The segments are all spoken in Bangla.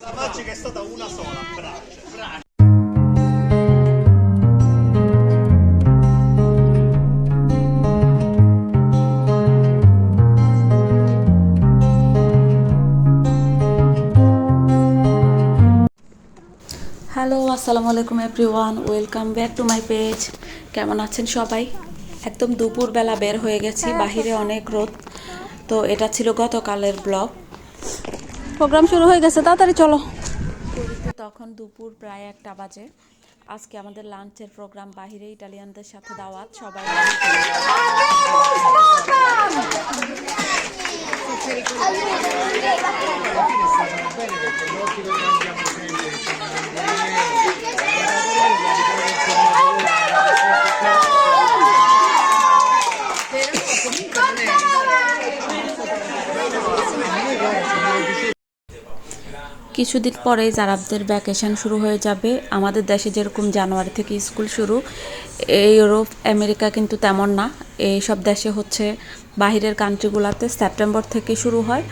La magica è stata una sola, brace. Hello, আসসালামু আলাইকুম everyone, welcome back to my page. কেমন আছেন সবাই? একদম দুপুরবেলা বের হয়ে গেছি, বাহিরে অনেক রোদ। তো এটা ছিল গতকালের ব্লগ। প্রোগ্রাম শুরু হয়ে গেছে, তাড়াতাড়ি চলো। তখন দুপুর প্রায় 1টা বাজে। আজকে আমাদের লাঞ্চের প্রোগ্রাম, বাহিরে ইটালিয়ানদের সাথে দাওয়াত, সবাই কিছুদিন পরেই জারাবদের ভ্যাকেশন শুরু হয়ে যাবে। আমাদের দেশে যেরকম জানুয়ারি থেকে স্কুল শুরু, ইউরোপ আমেরিকা কিন্তু তেমন না। এইসব দেশে হচ্ছে বাহিরের কান্ট্রিগুলোতে সেপ্টেম্বর থেকে শুরু হয়,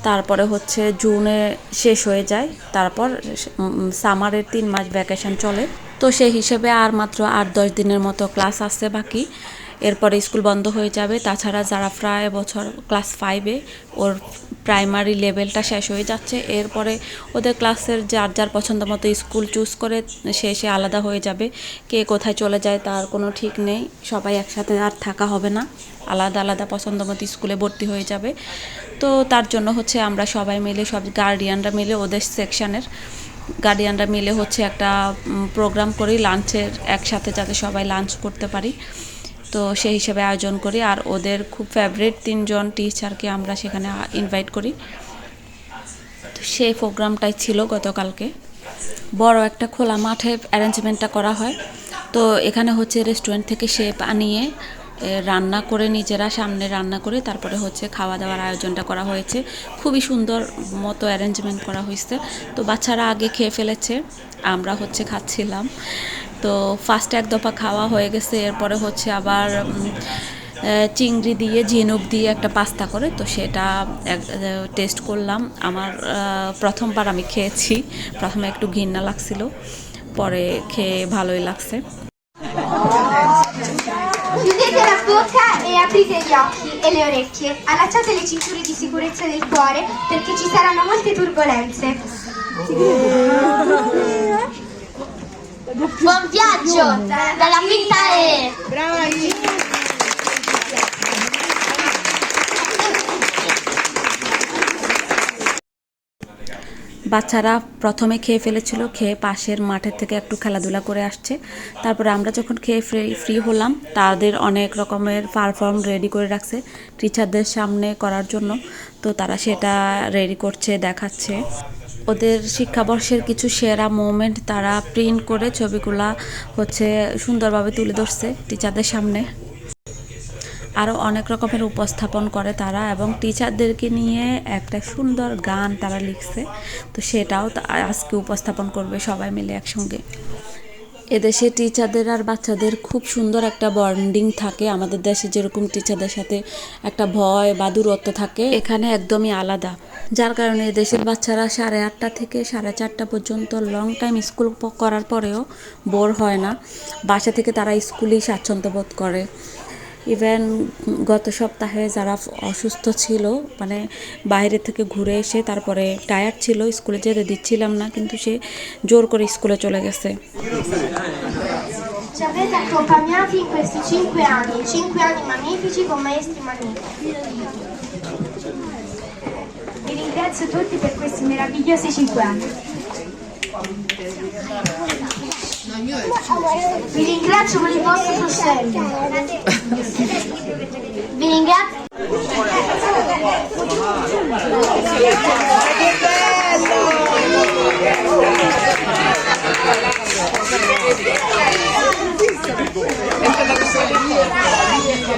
তারপরে হচ্ছে জুনে শেষ হয়ে যায়, তারপর সামারের 3 মাস ভ্যাকেশন চলে। তো সেই হিসেবে আর মাত্র 8-10 দিনের মতো ক্লাস আছে বাকি, এরপরে স্কুল বন্ধ হয়ে যাবে। তাছাড়া যারা প্রায় বছর ক্লাস 5-এ, ওর প্রাইমারি লেভেলটা শেষ হয়ে যাচ্ছে, এরপরে ওদের ক্লাসের যার যার পছন্দ মতো স্কুল চুজ করে সে আলাদা হয়ে যাবে। কে কোথায় চলে যায় তার কোনো ঠিক নেই, সবাই একসাথে আর থাকা হবে না, আলাদা আলাদা পছন্দ মতো স্কুলে ভর্তি হয়ে যাবে। তো তার জন্য হচ্ছে আমরা সবাই মিলে, সব গার্ডিয়ানরা মিলে, ওদের সেকশানের গার্ডিয়ানরা মিলে হচ্ছে একটা প্রোগ্রাম করি লাঞ্চের, একসাথে যাতে সবাই লাঞ্চ করতে পারি। তো সেই হিসেবে আয়োজন করি, আর ওদের খুব ফেভারিট 3 জন টিচারকে আমরা সেখানে ইনভাইট করি। তো সেই প্রোগ্রামটাই ছিল গতকালকে। বড় একটা খোলা মাঠে অ্যারেঞ্জমেন্টটা করা হয়। তো এখানে হচ্ছে রেস্টুরেন্ট থেকে শেফ আনিয়ে রান্না করে, নিজেরা সামনে রান্না করে তারপরে হচ্ছে খাওয়া দাওয়ার আয়োজনটা করা হয়েছে। খুবই সুন্দর মতো অ্যারেঞ্জমেন্ট করা হয়েছে। তো বাচ্চারা আগে খেয়ে ফেলেছে, আমরা হচ্ছে খাচ্ছিলাম। তো ফার্স্টে 1 দফা খাওয়া হয়ে গেছে, এরপরে হচ্ছে আবার চিংড়ি দিয়ে, ঝিনুক দিয়ে একটা পাস্তা করে, তো সেটা টেস্ট করলাম। আমার প্রথমবার আমি খেয়েছি, প্রথমে একটু ঘৃণা লাগছিল, পরে খেয়ে ভালোই লাগছে। Chiudete la bocca e aprite gli occhi e le orecchie. Allacciate le cinture di sicurezza del cuore perché ci saranno molte turbolenze. Buon viaggio dalla quinta E. বাচ্চারা প্রথমে খেয়ে ফেলেছিল, খেয়ে পাশের মাঠের থেকে একটু খেলাধুলা করে আসছে। তারপরে আমরা যখন খেয়ে ফ্রি হলাম, তাদের অনেক রকমের পারফর্ম রেডি করে রাখছে টিচারদের সামনে করার জন্য। তো তারা সেটা রেডি করছে, দেখাচ্ছে। ওদের শিক্ষাবর্ষের কিছু সেরা মোমেন্ট তারা প্রিন্ট করে ছবিগুলা হচ্ছে সুন্দরভাবে তুলে ধরছে টিচারদের সামনে। আরও অনেক রকমের উপস্থাপন করে তারা, এবং টিচারদেরকে নিয়ে একটা সুন্দর গান তারা লিখছে। তো সেটাও আজকে উপস্থাপন করবে সবাই মিলে একসঙ্গে। এদেশে টিচারদের আর বাচ্চাদের খুব সুন্দর একটা বন্ডিং থাকে। আমাদের দেশে যেরকম টিচারদের সাথে একটা ভয় বা দূরত্ব থাকে, এখানে একদমই আলাদা। যার কারণে দেশের বাচ্চারা 8:30 থেকে 4:30 পর্যন্ত লং টাইম স্কুল করার পরেও বোর হয় না। বাসা থেকে তারা স্কুলেই স্বাচ্ছন্দ্য বোধ করে। ইভেন গত সপ্তাহে যারা অসুস্থ ছিল, মানে বাইরে থেকে ঘুরে এসে তারপরে টায়ার্ড ছিল, স্কুলে যেতে দিচ্ছিলাম না, কিন্তু সে জোর করে স্কুলে চলে গেছে। Ci avete accompagnati in questi 5 anni magnifici con maestri magnifici. Vi ringrazio tutti per questi meravigliosi 5 anni. Vi ringrazio per il vostro sostegno. Vi ringrazio.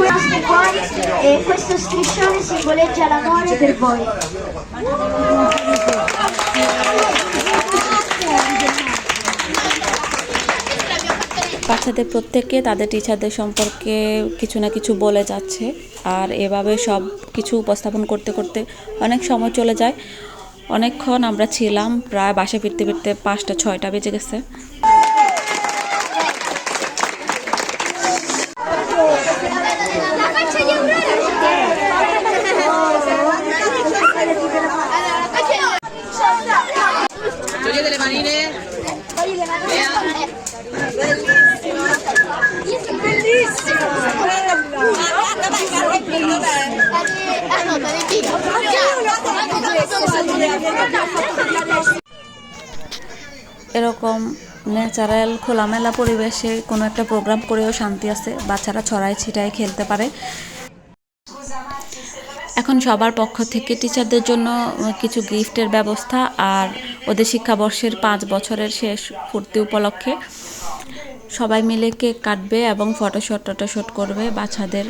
Questi cuori e questo striscione simboleggia l'amore per voi. বাচ্চাদের প্রত্যেককে তাদের টিচারদের সম্পর্কে কিছু না কিছু বলে যাচ্ছে, আর এভাবে সব কিছু উপস্থাপন করতে করতে অনেক সময় চলে যায়। অনেকক্ষণ আমরা ছিলাম, প্রায় বাসে ফিরতে ফিরতে 5টা-6টা বেজে গেছে। Toglie delle manine. Bellissimo. এরকম ন্যাচারাল খোলামেলা পরিবেশে কোনো একটা প্রোগ্রাম করেও শান্তি আছে, বাচ্চারা ছড়ায় ছিটায় খেলতে পারে। এখন সবার পক্ষ থেকে টিচারদের জন্য কিছু গিফটের ব্যবস্থা, আর ওদের শিক্ষাবর্ষের 5 বছরের শেষ পূর্তি উপলক্ষে সবাই মিলে কেক কাটবে এবং ফটোশ্যুট করবে বাচ্চাদের।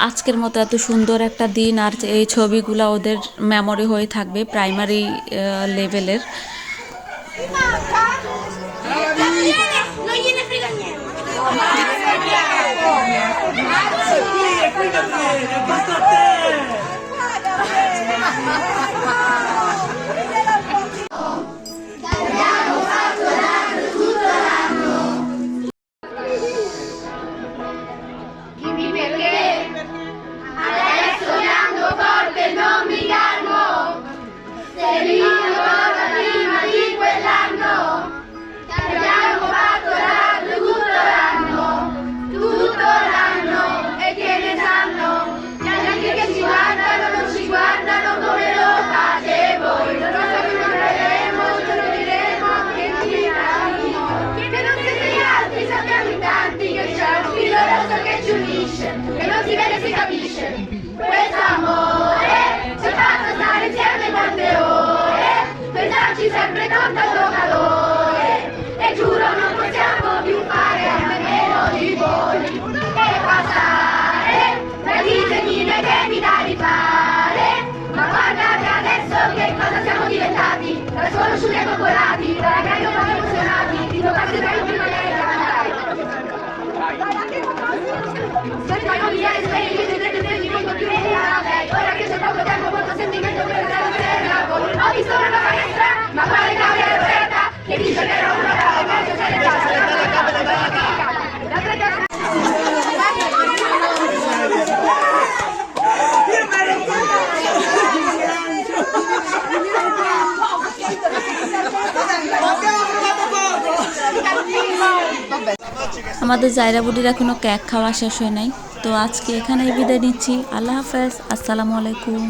আজকের মতো এত সুন্দর একটা দিন, আর এই ছবিগুলো ওদের মেমোরি হয়ে থাকবে প্রাইমারি লেভেলের। Che non si vede si capisce. Questo amore ci ha fatto stare insieme tante ore, pensarci sempre con tanto calore, e giuro non possiamo più fare a meno di voi e passare tra disegnine che mi dà di fare. Ma guardate adesso che cosa siamo diventati, da sconosciuti e coccolati, da ragazzi non emozionati, di trovare da in prima lei a cantare. Ora che c'è poco tempo, molto sentimento per la terra. Ho visto una nuova maestra, ma quale cavia è poeta, che dice che era una brava e mezzo c'è già. আমাদের জায়রা বুডির এখনো কেক খাওয়া শেষ হয় নাই, তো আজকে এখানেই বিদায় নিচ্ছি। আল্লাহ হাফেজ, আসসালামু আলাইকুম।